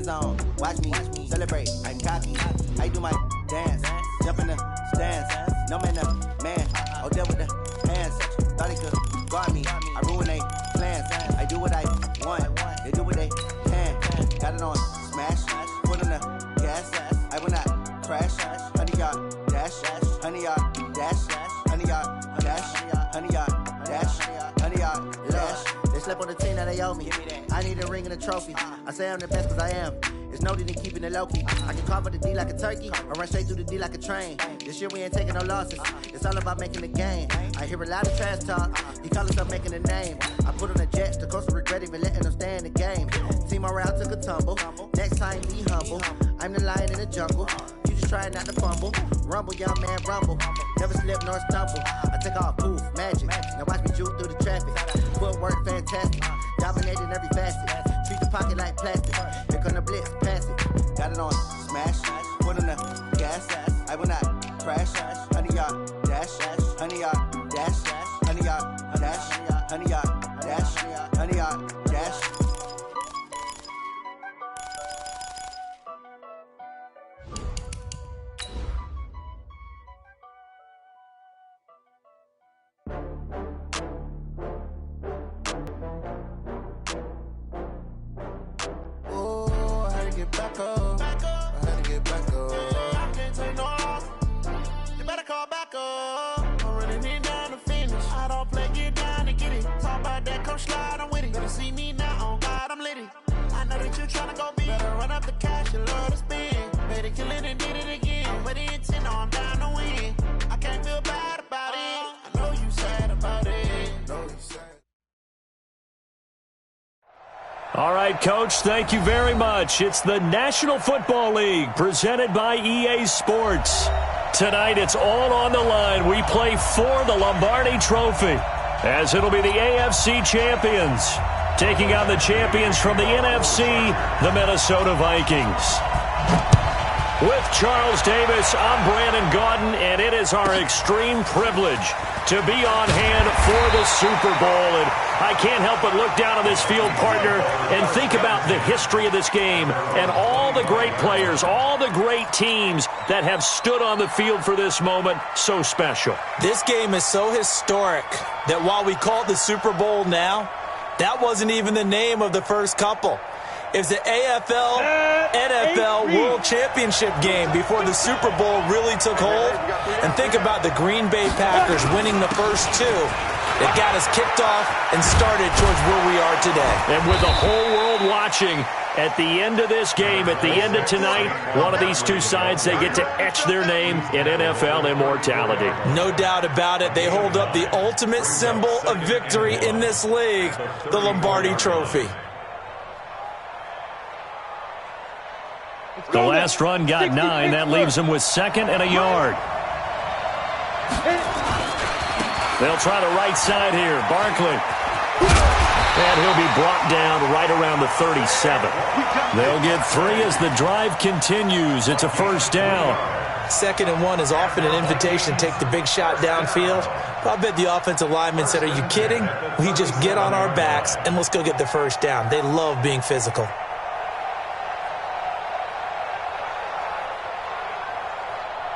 hands on, watch me celebrate. I'm cocky, I do my dance, jump in the stands. No man, man, oh there with the hands. Thought he could guard me, I ruin they plans. I do what I want, they do what they can. Got it on smash, put on the gas. I will not crash. 100 yard dash, 100 yard dash, 100 yard dash, 100 yard dash, 100 yard dash. They slept on the team that they owe me. I need a ring and a trophy. I say I'm the best cause I am. There's no need in keeping it low-key. I can carve up the D like a turkey or run straight through the D like a train. This year we ain't taking no losses. It's all about making the game. I hear a lot of trash talk. You call us up making a name. I put on the Jets. The coach will regret even letting them stay in the game. Team morale took a tumble. Next time be humble. I'm the lion in the jungle. You just trying not to fumble. Rumble, young man, rumble. Never slip nor stumble. I take off, poof, magic. Now watch me juke through the traffic. Footwork fantastic. Dominating every facet. Treat the pocket like plastic. Here come the blitz, pass it. Got it on smash. Put on the gas. I will not crash. 100 yard dash. 100 yard dash. 100 yard dash. 100 yard dash. 100 yard dash. Back up. I had to get back up. I can't take no loss. You better call back up. I'm running it down to finish. I don't play, get down to get it. Talk about that, come slide, I'm with it. Better see me now, on God, I'm lit it. I know that you're trying to go big. Better run up the cash, you love to spend. Better kill it and did it again. With the intent, I'm down to win. I can't feel bad about it. I know you sad about it. Know you sad. All right, Coach, thank you very much. It's the National Football League presented by EA Sports. Tonight, it's all on the line. We play for the Lombardi Trophy, as it'll be the AFC champions taking on the champions from the NFC, the Minnesota Vikings. With Charles Davis, I'm Brandon Gaudin, and it is our extreme privilege to be on hand for the Super Bowl. And I can't help but look down on this field, partner, and think about the history of this game and all the great players, all the great teams that have stood on the field for this moment. So special. This game is so historic that while we call it the Super Bowl now, that wasn't even the name of the first couple. It's the AFL, NFL World Championship game before the Super Bowl really took hold. And think about the Green Bay Packers winning the first two. It got us kicked off and started towards where we are today. And with the whole world watching, at the end of this game, at the end of tonight, one of these two sides, they get to etch their name in NFL immortality. No doubt about it. They hold up the ultimate symbol of victory in this league, the Lombardi Trophy. The last run got 9. That leaves him with 2nd and a yard. They'll try the right side here. Barkley. And he'll be brought down right around the 37. They'll get 3 as the drive continues. It's a first down. 2nd and 1 is often an invitation to take the big shot downfield. I bet the offensive lineman said, "Are you kidding? We just get on our backs and let's go get the first down." They love being physical.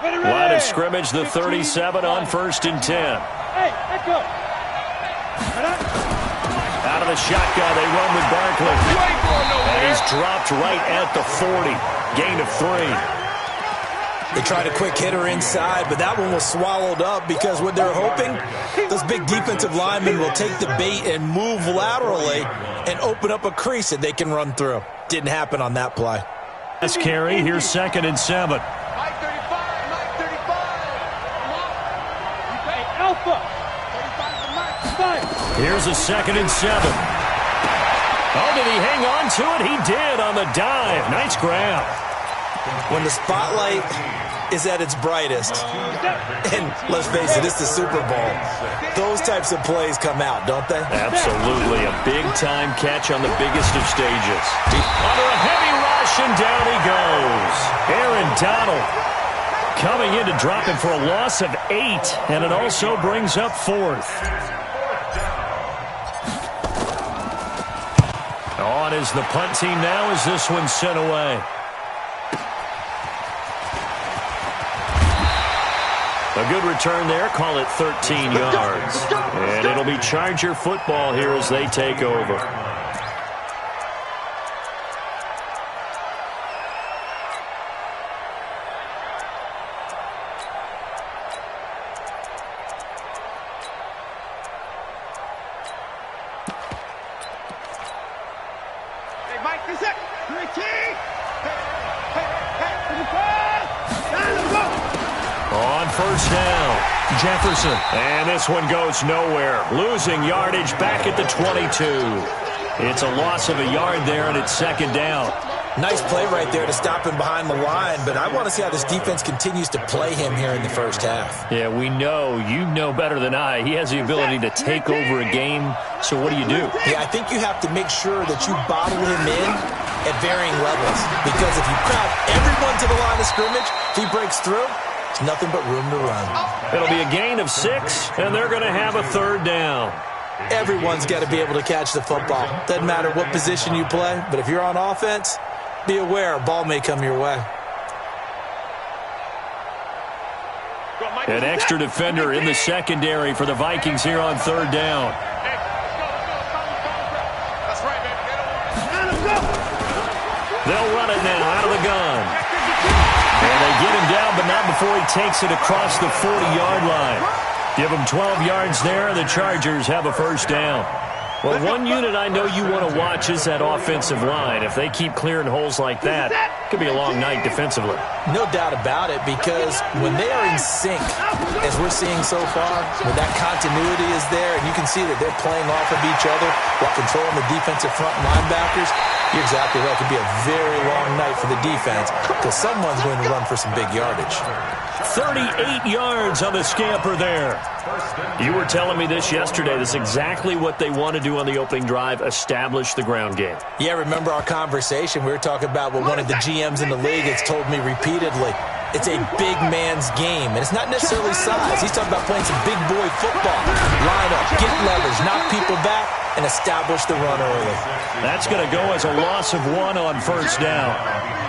Line of scrimmage, the 37 on 1st and 10. Hey, let's go. Out of the shotgun, they run with Barkley. And he's dropped right at the 40. Gain of 3. They tried a quick hitter inside, but that one was swallowed up because what they're hoping, those big defensive linemen will take the bait and move laterally and open up a crease that they can run through. Didn't happen on that play. Let's carry. Here's 2nd and 7. Here's a 2nd and 7. Oh, did he hang on to it? He did on the dive. Nice grab. When the spotlight is at its brightest, and let's face it, it's the Super Bowl, those types of plays come out, don't they? Absolutely. A big-time catch on the biggest of stages. Under a heavy rush, and down he goes. Aaron Donald coming in to drop him for a loss of 8, and it also brings up 4th. On is the punt team now as this one's sent away. A good return there. Call it 13 yards. And it'll be Charger football here as they take over. On first down, Jefferson. And this one goes nowhere. Losing yardage back at the 22. It's a loss of a yard there, and it's second down. Nice play right there to stop him behind the line, but I want to see how this defense continues to play him here in the first half. Yeah, we know. You know better than I. He has the ability to take over a game, so what do? Yeah, I think you have to make sure that you bottle him in at varying levels, because if you crowd everyone to the line of scrimmage, if he breaks through, it's nothing but room to run. It'll be a gain of 6, and they're going to have a third down. Everyone's got to be able to catch the football. Doesn't matter what position you play, but if you're on offense, be aware a ball may come your way. An extra defender in the secondary for the Vikings here on third down. They'll run it now out of the gun. And they get him down, but not before he takes it across the 40-yard line. Give him 12 yards there, and the Chargers have a first down. Well, one unit I know you want to watch is that offensive line. If they keep clearing holes like that, it could be a long night defensively. No doubt about it, because when they are in sync, as we're seeing so far, when that continuity is there, and you can see that they're playing off of each other while controlling the defensive front linebackers, you're exactly right. It could be a very long night for the defense because someone's going to run for some big yardage. 38 yards on the scamper there. You were telling me this yesterday. This is exactly what they want to do on the opening drive, establish the ground game. Yeah, remember our conversation? We were talking about what one of the GMs in the league has told me repeatedly. It's a big man's game, and it's not necessarily size. He's talking about playing some big boy football. Line up, get leverage, knock people back, and establish the run early. That's going to go as a loss of 1 on first down.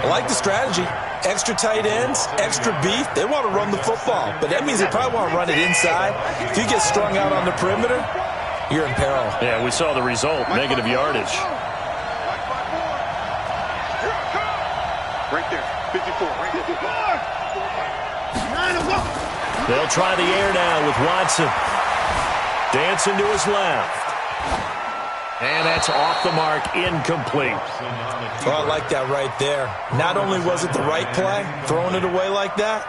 I like the strategy. Extra tight ends, extra beef. They want to run the football, but that means they probably want to run it inside. If you get strung out on the perimeter, you're in peril. Yeah, we saw the result, negative yardage. Right there, 54. Right there. They'll try the air now with Watson. Dancing to his left. And that's off the mark, incomplete. Well, I like that right there. Not only was it the right play, throwing it away like that,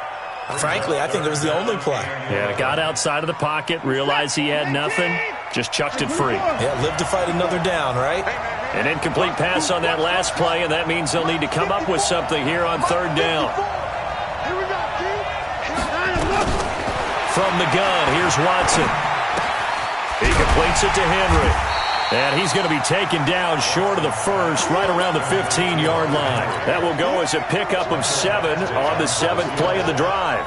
frankly, I think it was the only play. Yeah, got outside of the pocket, realized he had nothing, just chucked it free. Yeah, live to fight another down, right? An incomplete pass on that last play, and that means they'll need to come up with something here on third down. From the gun, here's Watson. He completes it to Henry. And he's going to be taken down short of the first, right around the 15-yard line. That will go as a pickup of 7 on the 7th play of the drive.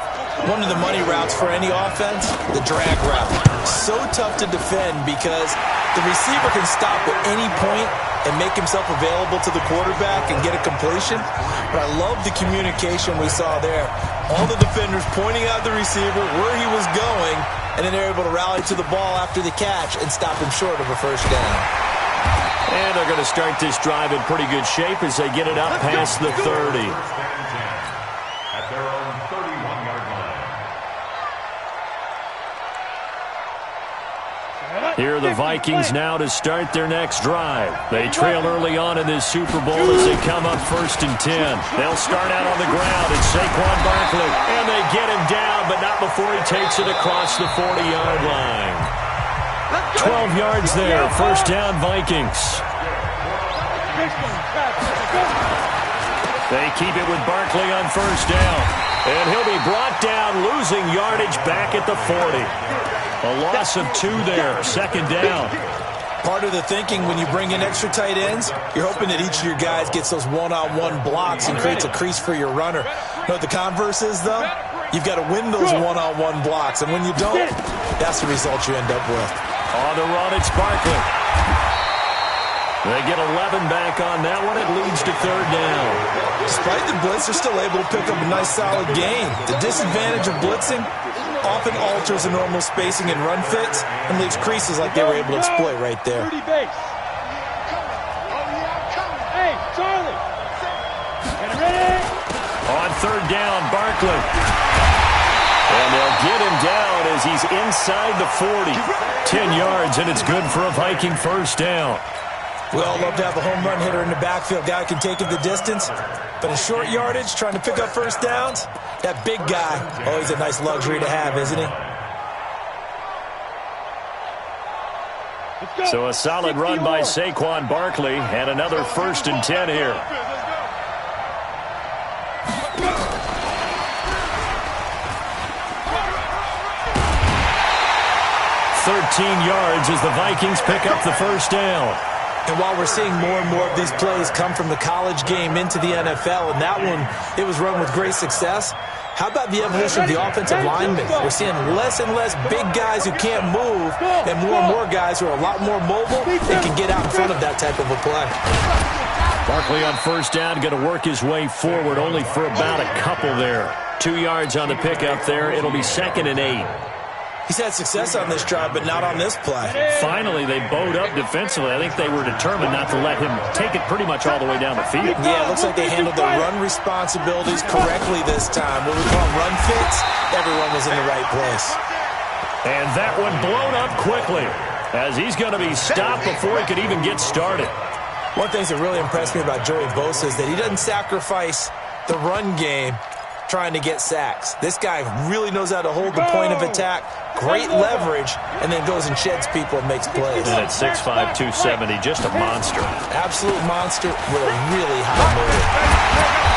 One of the money routes for any offense, the drag route. So tough to defend because the receiver can stop at any point and make himself available to the quarterback and get a completion. But I love the communication we saw there. All the defenders pointing out the receiver, where he was going, and then they're able to rally to the ball after the catch and stop him short of a first down. And they're going to start this drive in pretty good shape as they get it up past the 30. At their own 31-yard line. Here are the Vikings now to start their next drive. They trail early on in this Super Bowl as they come up 1st and 10. They'll start out on the ground. It's Saquon Barkley. And they get him down, but not before he takes it across the 40-yard line. 12 yards there. First down, Vikings. They keep it with Barkley on first down. And he'll be brought down, losing yardage back at the 40. A loss of 2 there, second down. Part of the thinking when you bring in extra tight ends, you're hoping that each of your guys gets those one-on-one blocks and creates a crease for your runner. You know what the converse is, though? You've got to win those one-on-one blocks, and when you don't, that's the result you end up with. On the run, it's Barkley. They get 11 back on that one. It leads to third down. Despite the blitz, they're still able to pick up a nice solid gain. The disadvantage of blitzing often alters the normal spacing and run fits and leaves creases like they were able to exploit right there. Hey, Charlie. Get ready. On third down, Barkley. And they'll get him down as he's inside the 40. 10 yards, and it's good for a Viking first down. We all love to have a home run hitter in the backfield, guy who can take it the distance. But in short yardage, trying to pick up first downs, that big guy, always a nice luxury to have, isn't he? So a solid run by Saquon Barkley, and another 1st and 10 here. Yards as the Vikings pick up the first down. And while we're seeing more and more of these plays come from the college game into the NFL, and that one, it was run with great success, how about the evolution of the offensive linemen? We're seeing less and less big guys who can't move and more guys who are a lot more mobile and can get out in front of that type of a play. Barkley on first down, going to work his way forward only for about a couple there. 2 yards on the pickup there. It'll be 2nd and 8. He's had success on this drive, but not on this play. Finally, they bowed up defensively. I think they were determined not to let him take it pretty much all the way down the field. Yeah, it looks like they handled their run responsibilities correctly this time. What we call run fits, everyone was in the right place. And that one blown up quickly as he's going to be stopped before he could even get started. One thing that really impressed me about Joey Bosa is that he doesn't sacrifice the run game trying to get sacks. This guy really knows how to hold the point of attack, great leverage, and then goes and sheds people and makes plays. And at 6'5", 270, just a monster. Absolute monster with a really high motor.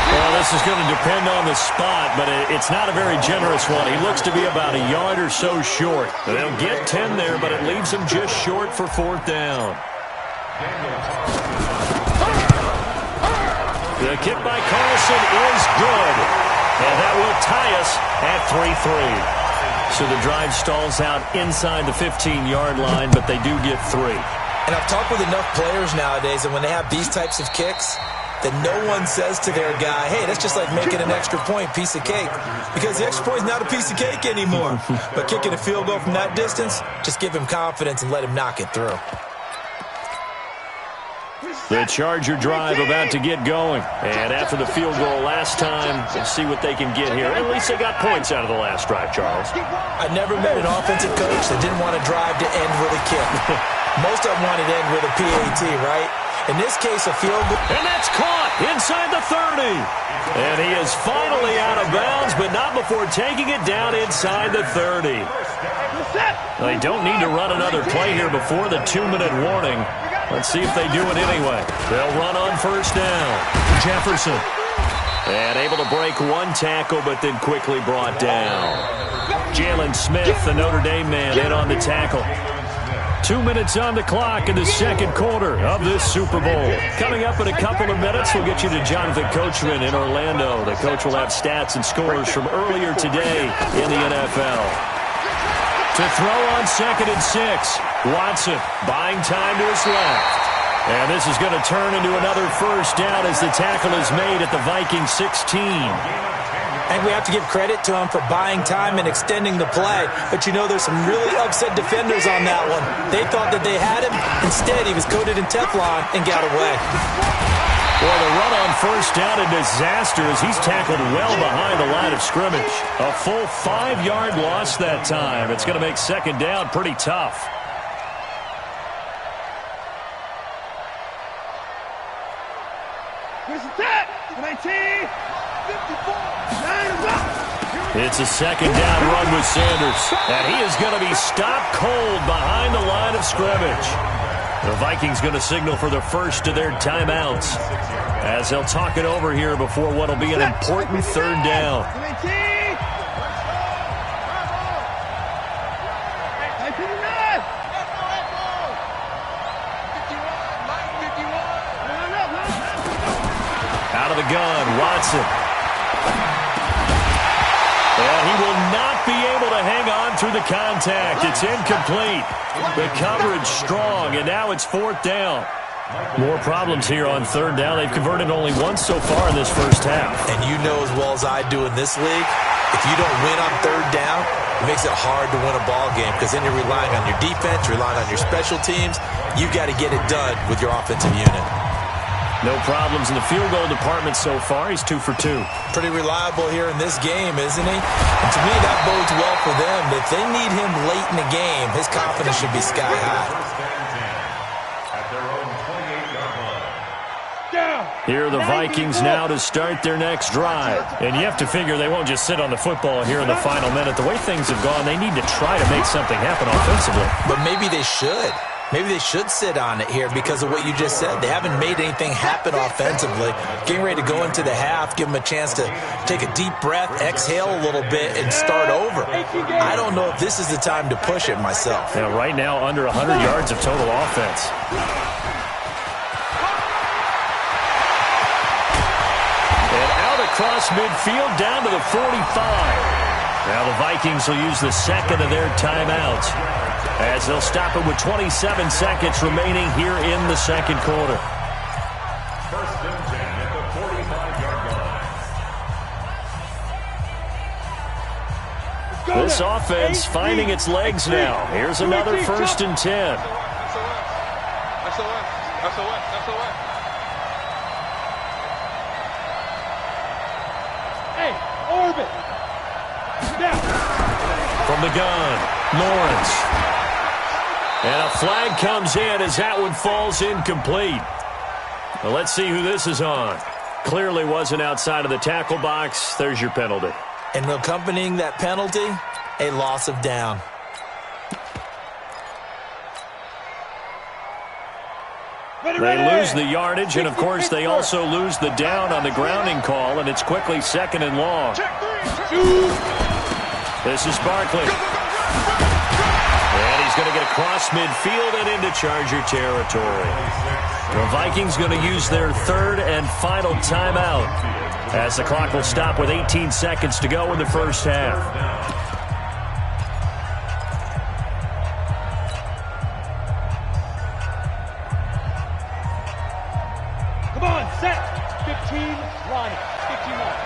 Well, this is going to depend on the spot, but it's not a very generous one. He looks to be about a yard or so short. They'll get 10 there, but it leaves him just short for 4th down. The kick by Carlson is good. And that will tie us at 3-3. So the drive stalls out inside the 15-yard line, but they do get 3. And I've talked with enough players nowadays, and when they have these types of kicks, that no one says to their guy, hey, that's just like making an extra point, piece of cake. Because the extra point is not a piece of cake anymore. But kicking a field goal from that distance, just give him confidence and let him knock it through. The Charger drive about to get going. And after the field goal last time, we'll see what they can get here. At least they got points out of the last drive, Charles. I never met an offensive coach that didn't want a drive to end with a kick. Most of them wanted to end with a PAT, right? In this case, a field goal. And that's caught inside the 30. And he is finally out of bounds, but not before taking it down inside the 30. They don't need to run another play here before the 2-minute warning. Let's see if they do it anyway. They'll run on first down. Jefferson. And able to break one tackle, but then quickly brought down. Jalen Smith, the Notre Dame man, in on the tackle. 2 minutes on the clock in the second quarter of this Super Bowl. Coming up in a couple of minutes, we'll get you to Jonathan Coachman in Orlando. The coach will have stats and scores from earlier today in the NFL. To throw on 2nd and 6. Watson buying time to his left. And this is going to turn into another first down as the tackle is made at the Vikings 16. And we have to give credit to him for buying time and extending the play. But you know there's some really upset defenders on that one. They thought that they had him. Instead, he was coated in Teflon and got away. Well, the run on first down, a disaster as he's tackled well behind the line of scrimmage. A full 5-yard loss that time. It's going to make second down pretty tough. It's a second down run with Sanders. And he is going to be stopped cold behind the line of scrimmage. The Vikings going to signal for the first of their timeouts as they'll talk it over here before what will be an important third down. Out of the gun, Watson. And he will not be able to hang on through the contact. It's incomplete. The coverage strong, and now it's 4th down. More problems here on third down. They've converted only once so far in this first half. And you know as well as I do in this league, if you don't win on third down, it makes it hard to win a ball game because then you're relying on your defense, relying on your special teams. You've got to get it done with your offensive unit. No problems in the field goal department so far. He's 2 for 2. Pretty reliable here in this game, isn't he? And to me, that bodes well for them. If they need him late in the game, his confidence should be sky high. Here are the Vikings now to start their next drive. And you have to figure they won't just sit on the football here in the final minute. The way things have gone, they need to try to make something happen offensively. But maybe they should. Maybe they should sit on it here because of what you just said. They haven't made anything happen offensively. Getting ready to go into the half, give them a chance to take a deep breath, exhale a little bit, and start over. I don't know if this is the time to push it myself. Yeah, right now, under 100 yards of total offense. Across midfield down to the 45. Now the Vikings will use the second of their timeouts as they'll stop it with 27 seconds remaining here in the second quarter. First and 10 at the 45-yard line. This offense finding its legs now. Here's another first and 10. From the gun, Lawrence. And a flag comes in as that one falls incomplete. Well, let's see who this is on. Clearly wasn't outside of the tackle box. There's your penalty. And accompanying that penalty, a loss of down. They lose the yardage, and, of course, they also lose the down on the grounding call, and it's quickly second and long. This is Barkley. And he's going to get across midfield and into Charger territory. The Vikings going to use their third and final timeout as the clock will stop with 18 seconds to go in the first half. Come on, set. 15 line. 15 line.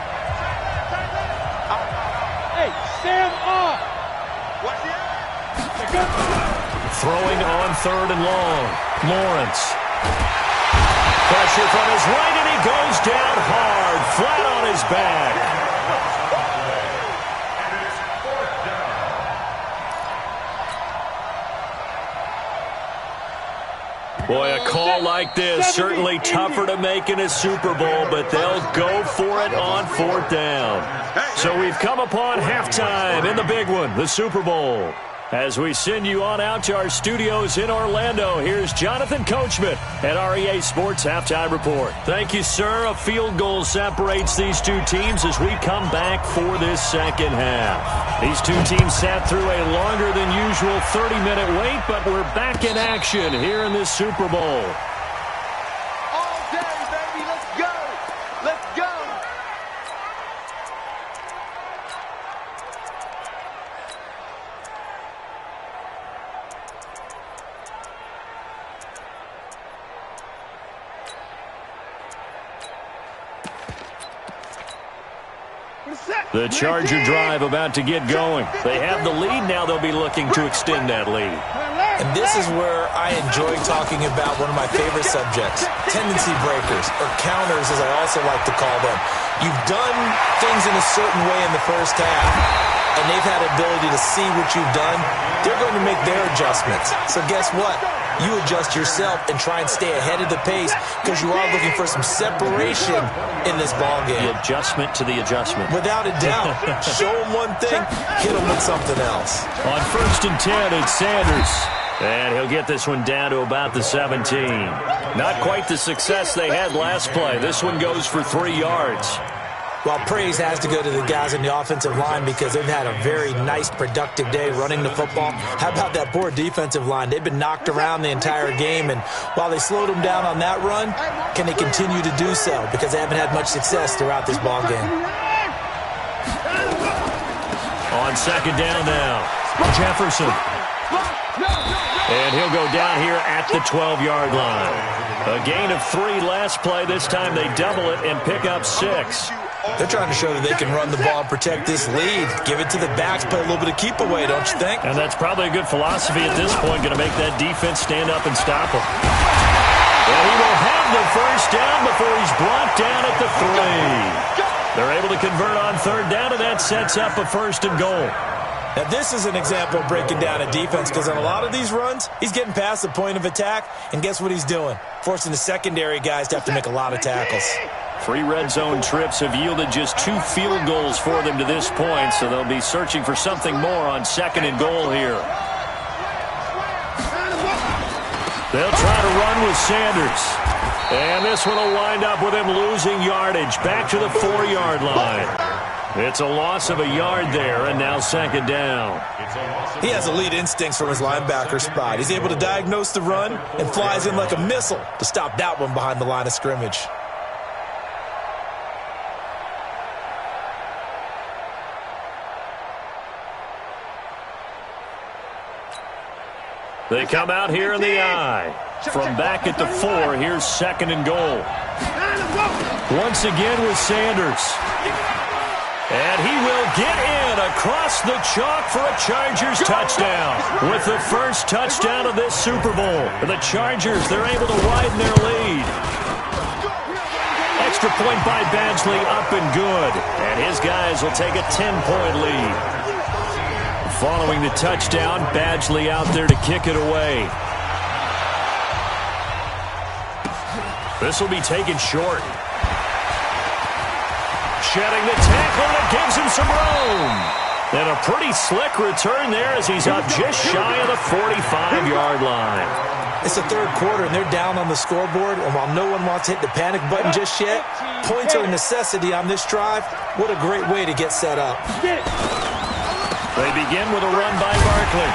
Hey, stand up. Throwing on third and long. Lawrence. Pressure from his right, and he goes down hard, flat on his back. Boy, a call like this, certainly tougher to make in a Super Bowl, but they'll go for it on fourth down. So we've come upon halftime in the big one, the Super Bowl. As we send you on out to our studios in Orlando, here's Jonathan Coachman at REA Sports Halftime Report. Thank you, sir. A field goal separates these two teams as we come back for this second half. These two teams sat through a longer than usual 30-minute wait, but we're back in action here in this Super Bowl. All day, baby. Let's go. Let's go. The Charger drive about to get going. They have the lead. Now they'll be looking to extend that lead. And this is where I enjoy talking about one of my favorite subjects, tendency breakers, or counters as I also like to call them. You've done things in a certain way in the first half, and they've had the ability to see what you've done. They're going to make their adjustments. So guess what? You adjust yourself and try and stay ahead of the pace because you are looking for some separation in this ball game. The adjustment to the adjustment. Without a doubt. Show them one thing, hit them with something else. On first and 10, it's Sanders. And he'll get this one down to about the 17. Not quite the success they had last play. This one goes for 3 yards. Well, praise has to go to the guys in the offensive line because they've had a very nice, productive day running the football. How about that poor defensive line? They've been knocked around the entire game, and while they slowed them down on that run, can they continue to do so? Because they haven't had much success throughout this ball game. On second down now, Jefferson. And he'll go down here at the 12-yard line. A gain of 3 last play. This time they double it and pick up 6. They're trying to show that they can run the ball and protect this lead. Give it to the backs, play a little bit of keep away, don't you think? And that's probably a good philosophy at this point, going to make that defense stand up and stop him. And he will have the first down before he's brought down at the 3. They're able to convert on 3rd down, and that sets up a 1st and goal. Now, this is an example of breaking down a defense because on a lot of these runs, he's getting past the point of attack, and guess what he's doing? Forcing the secondary guys to have to make a lot of tackles. 3 red zone trips have yielded just 2 field goals for them to this point, so they'll be searching for something more on 2nd and goal here. They'll try to run with Sanders. And this one will wind up with him losing yardage back to the 4-yard line. It's a loss of a yard there, and now 2nd down. He has elite instincts from his linebacker spot. He's able to diagnose the run and flies in like a missile to stop that one behind the line of scrimmage. They come out here in the I. From back at the 4, here's 2nd and goal. Once again with Sanders. And he will get in across the chalk for a Chargers touchdown. With the first touchdown of this Super Bowl. The Chargers, they're able to widen their lead. Extra point by Badgley, up and good. And his guys will take a 10-point lead. Following the touchdown, Badgley out there to kick it away. This will be taken short. Shedding the tackle, and it gives him some room. And a pretty slick return there as he's up just shy of the 45-yard line. It's the 3rd quarter, and they're down on the scoreboard. And while no one wants to hit the panic button just yet, points are a necessity on this drive. What a great way to get set up. They begin with a run by Barkley.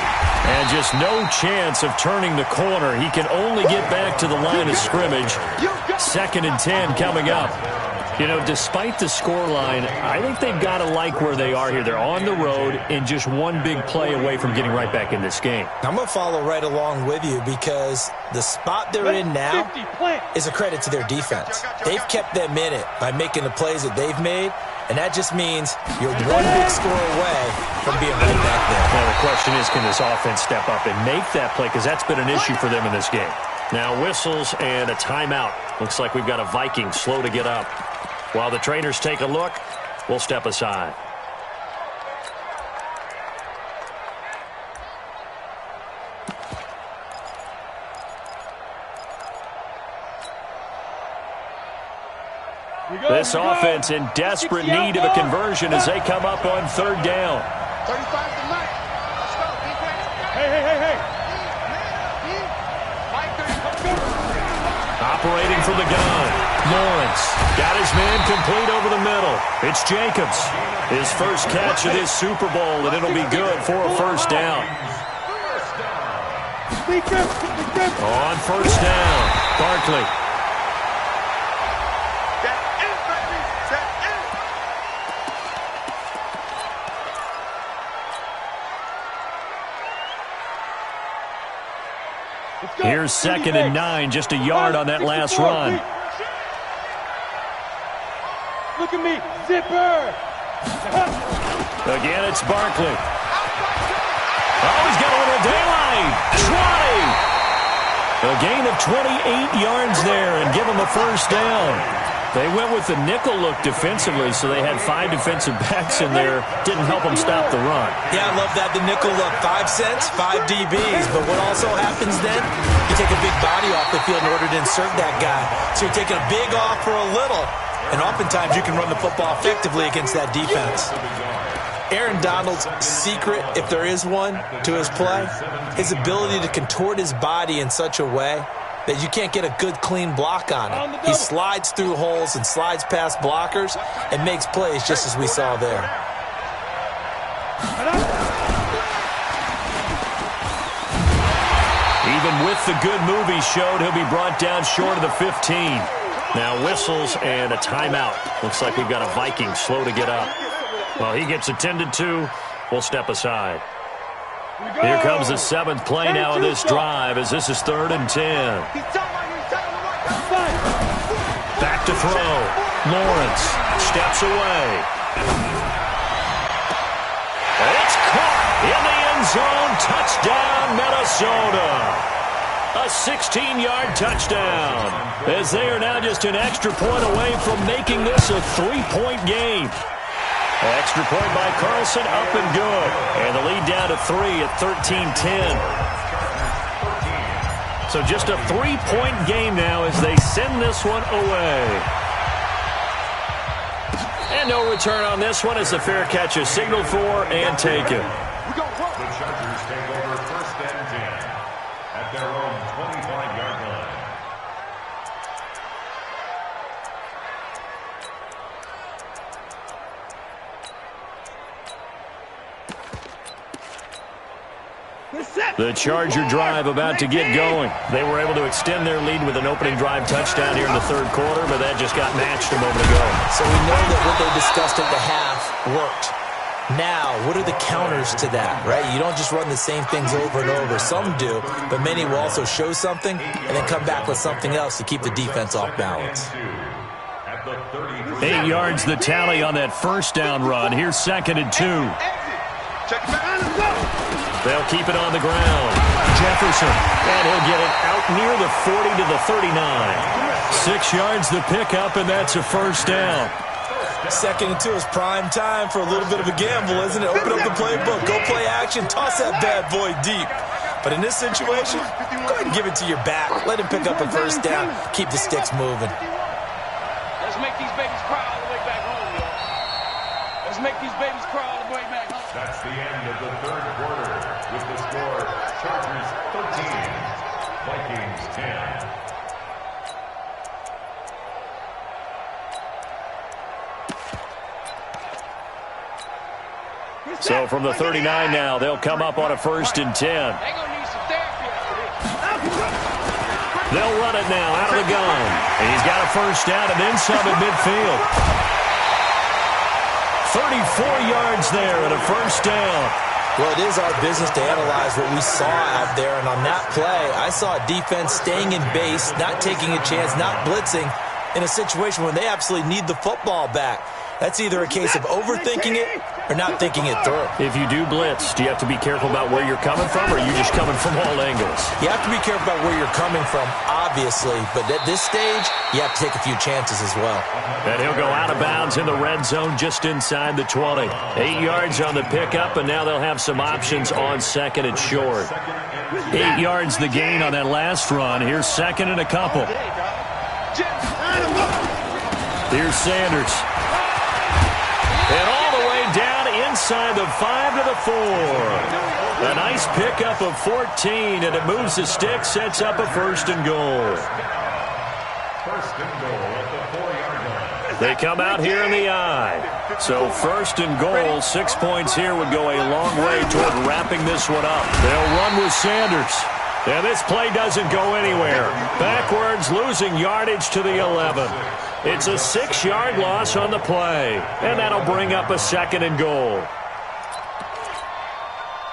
And just no chance of turning the corner. He can only get back to the line of scrimmage. 2nd and 10 coming up. You know, despite the scoreline, I think they've got to like where they are here. They're on the road and just one big play away from getting right back in this game. I'm going to follow right along with you because the spot they're in now is a credit to their defense. They've kept them in it by making the plays that they've made, and that just means you're one big score away from being right back there. Now the question is, can this offense step up and make that play? Because that's been an issue for them in this game. Now whistles and a timeout. Looks like we've got a Viking slow to get up. While the trainers take a look, we'll step aside. This offense in desperate need of a conversion as they come up on 3rd down. 35 to Mike. Let's go. Hey. Operating from the gun. Lawrence got his man complete over the middle. It's Jacobs. His first catch of this Super Bowl, and it'll be good for a 1st down. On 1st down, Barkley. Here's 2nd and 9, just a yard on that last run. Look at me, zipper. Again, it's Barkley. Oh, he's got a little daylight. 20. A gain of 28 yards there and give him a 1st down. They went with the nickel look defensively, so they had 5 defensive backs in there. Didn't help them stop the run. Yeah, I love that, the nickel look. 5 cents, 5 DBs. But what also happens then, you take a big body off the field in order to insert that guy. So you're taking a big off for a little. And oftentimes you can run the football effectively against that defense. Aaron Donald's secret, if there is one, to his play, his ability to contort his body in such a way that you can't get a good, clean block on him. He slides through holes and slides past blockers and makes plays just as we saw there. Even with the good move he showed, he'll be brought down short of the 15. Now whistles and a timeout. Looks like we've got a Viking slow to get up. Well, he gets attended to. We'll step aside. Here comes the 7th play now of this drive as this is 3rd and 10. Back to throw. Lawrence steps away. It's caught in the end zone. Touchdown, Minnesota. A 16-yard touchdown as they are now just an extra point away from making this a 3-point game. Extra point by Carlson, up and good. And the lead down to 3 at 13-10. So just a 3-point game now as they send this one away. And no return on this one as the fair catch is signaled for and taken. The Chargers take over 1st and 10 at their own 25-yard line. The Charger drive about to get going. They were able to extend their lead with an opening drive touchdown here in the 3rd quarter, but that just got matched a moment ago. So we know that what they discussed at the half worked. Now, what are the counters to that, right? You don't just run the same things over and over. Some do, but many will also show something and then come back with something else to keep the defense off balance. 8 yards the tally on that 1st down run. Here's 2nd and 2. They'll keep it on the ground. Jefferson, and he'll get it out near the 40 to the 39. 6 yards the pickup, and that's a 1st down. 2nd and 2 is prime time for a little bit of a gamble, isn't it? Open up the playbook, go play action, toss that bad boy deep. But in this situation, go ahead and give it to your back. Let him pick up a 1st down, keep the sticks moving. Let's make these babies cry all the way back home, y'all. Let's make these babies cry all the way back home. That's the end of the 3rd quarter with the score Chargers 13, Vikings 10. So from the 39 now, they'll come up on a 1st and 10. They're going to need some therapy after this. They'll run it now out of the gun. And he's got a 1st down and then some at midfield. 34 yards there and a 1st down. Well, it is our business to analyze what we saw out there. And on that play, I saw a defense staying in base, not taking a chance, not blitzing in a situation when they absolutely need the football back. That's either a case of overthinking it or not thinking it through. If you do blitz, do you have to be careful about where you're coming from, or are you just coming from all angles? You have to be careful about where you're coming from, obviously. But at this stage, you have to take a few chances as well. And he'll go out of bounds in the red zone just inside the 20. 8 yards on the pickup, and now they'll have some options on 2nd and short. 8 yards the gain on that last run. Here's 2nd and a couple. Here's Sanders. And all the way down inside the 5 to the 4. A nice pickup of 14, and it moves the stick, sets up a 1st and goal. 1st and goal at the 4-yard line. They come out here in the I. So 1st and goal, 6 points here would go a long way toward wrapping this one up. They'll run with Sanders. And this play doesn't go anywhere. Backwards, losing yardage to the 11. It's a 6-yard loss on the play. And that'll bring up a 2nd and goal.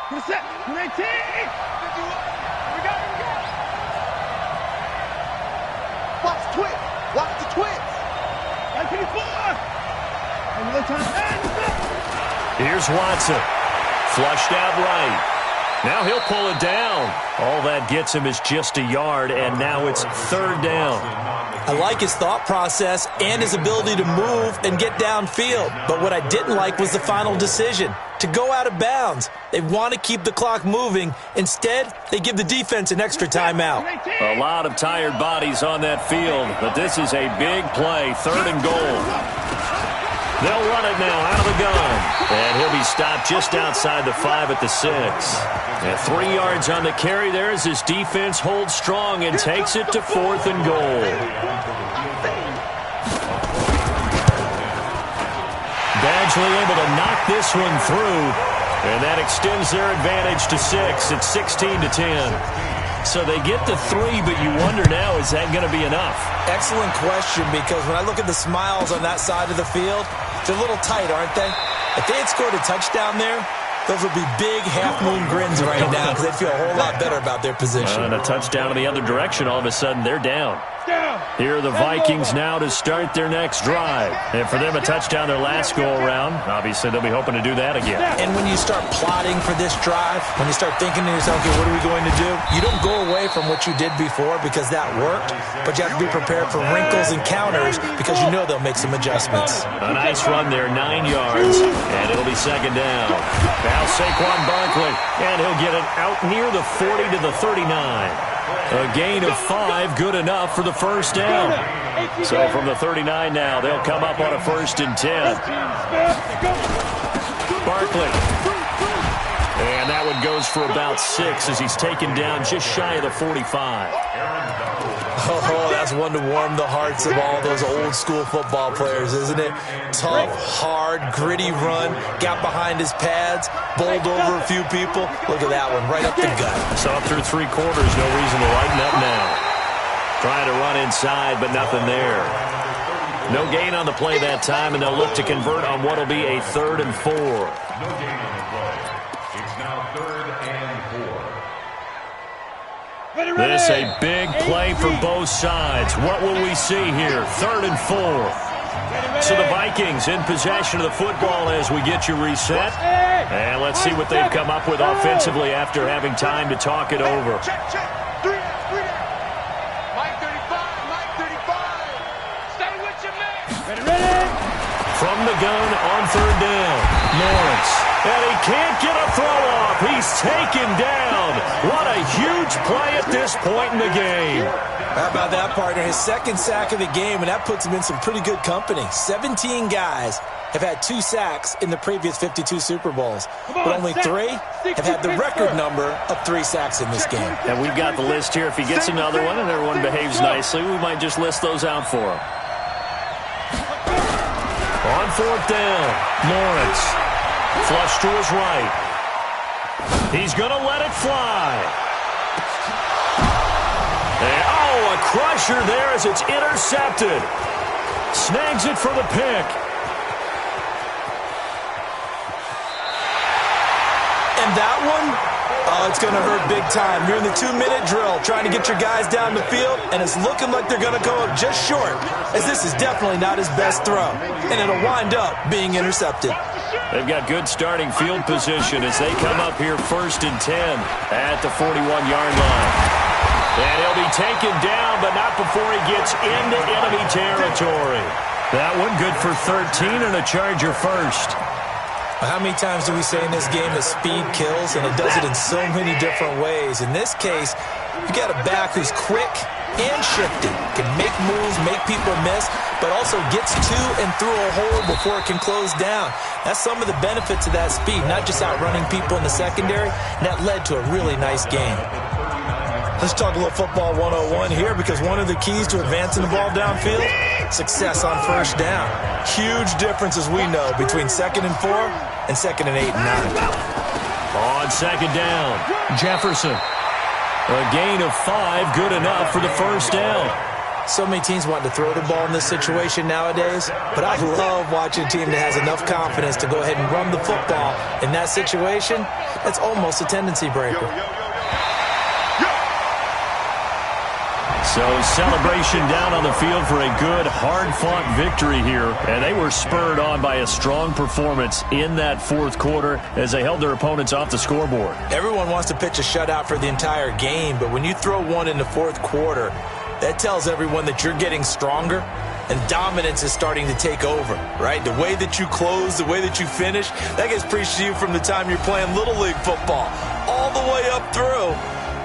Watch the twist. Watch the twist. Here's Watson. Flushed out right. Now he'll pull it down. All that gets him is just a yard, and now it's 3rd down. I like his thought process and his ability to move and get downfield. But what I didn't like was the final decision, to go out of bounds. They want to keep the clock moving. Instead, they give the defense an extra timeout. A lot of tired bodies on that field, but this is a big play, 3rd and goal. They'll run it now out of the gun. And he'll be stopped just outside the 5 at the 6. And 3 yards on the carry there as his defense holds strong and takes it to 4th and goal. Badgley able to knock this one through. And that extends their advantage to 6. It's 16 to 10. So they get to 3, but you wonder now, is that going to be enough? Excellent question, because when I look at the smiles on that side of the field, they're a little tight, aren't they? If they had scored a touchdown there, Those will be big half-moon grins right now because they feel a whole lot better about their position. And a touchdown in the other direction, all of a sudden they're down. Here are the Vikings now to start their next drive. And for them, a touchdown their last go-around. Obviously, they'll be hoping to do that again. And when you start plotting for this drive, when you start thinking to yourself, okay, what are we going to do? You don't go away from what you did before because that worked, but you have to be prepared for wrinkles and counters because you know they'll make some adjustments. A nice run there, 9 yards, and it'll be second down. Now Saquon Barkley, and he'll get it out near the 40 to the 39. A gain of 5, good enough for the first down. So from the 39 now, they'll come up on a 1st and 10. Barkley. And that one goes for about 6 as he's taken down just shy of the 45. Oh, that's one to warm the hearts of all those old school football players, isn't it? Tough, hard, gritty run, got behind his pads, bowled over a few people. Look at that one, right up the gut. So up through 3 quarters, no reason to lighten up now. Trying to run inside, but nothing there. No gain on the play that time, and they'll look to convert on what will be a 3rd and 4. No gain on the play. It's now 3rd and 4. This a big play for both sides. What will we see here? 3rd and 4. So the Vikings in possession of the football as we get you reset. And let's see what they've come up with offensively after having time to talk it over. From the gun on 3rd down, Lawrence. And he can't get a throw off. He's taken down. What a huge play at this point in the game. How about that, partner? His 2nd sack of the game, and that puts him in some pretty good company. 17 guys have had 2 sacks in the previous 52 Super Bowls, but only 3 have had the record number of 3 sacks in this game. And we've got the list here. If he gets another one and everyone behaves nicely, we might just list those out for him. On 4th down, Lawrence. Flush to his right. He's going to let it fly. And, a crusher there as it's intercepted. Snags it for the pick. And that one, it's going to hurt big time. You're in the 2-minute drill trying to get your guys down the field, and it's looking like they're going to go up just short, as this is definitely not his best throw, and it'll wind up being intercepted. They've got good starting field position as they come up here 1st and 10 at the 41-yard line. And he'll be taken down, but not before he gets into enemy territory. That one good for 13 and a Charger first. How many times do we say in this game that speed kills, and it does it in so many different ways? In this case, you got a back who's quick and shifty, can make moves, make people miss, but also gets to and through a hole before it can close down. That's some of the benefits of that speed, not just outrunning people in the secondary, and that led to a really nice game. Let's talk a little football 101 here, because one of the keys to advancing the ball downfield, success on 1st down. Huge difference, as we know, between 2nd and 4 and 2nd and 8 and 9. On 2nd down, Jefferson. A gain of 5, good enough for the 1st down. So many teams want to throw the ball in this situation nowadays, but I love watching a team that has enough confidence to go ahead and run the football in that situation. That's almost a tendency breaker. So celebration down on the field for a good, hard-fought victory here. And they were spurred on by a strong performance in that 4th quarter as they held their opponents off the scoreboard. Everyone wants to pitch a shutout for the entire game, but when you throw one in the 4th quarter, that tells everyone that you're getting stronger and dominance is starting to take over, right? The way that you close, the way that you finish, that gets preached to you from the time you're playing Little League football all the way up through.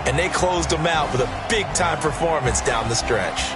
And they closed them out with a big-time performance down the stretch.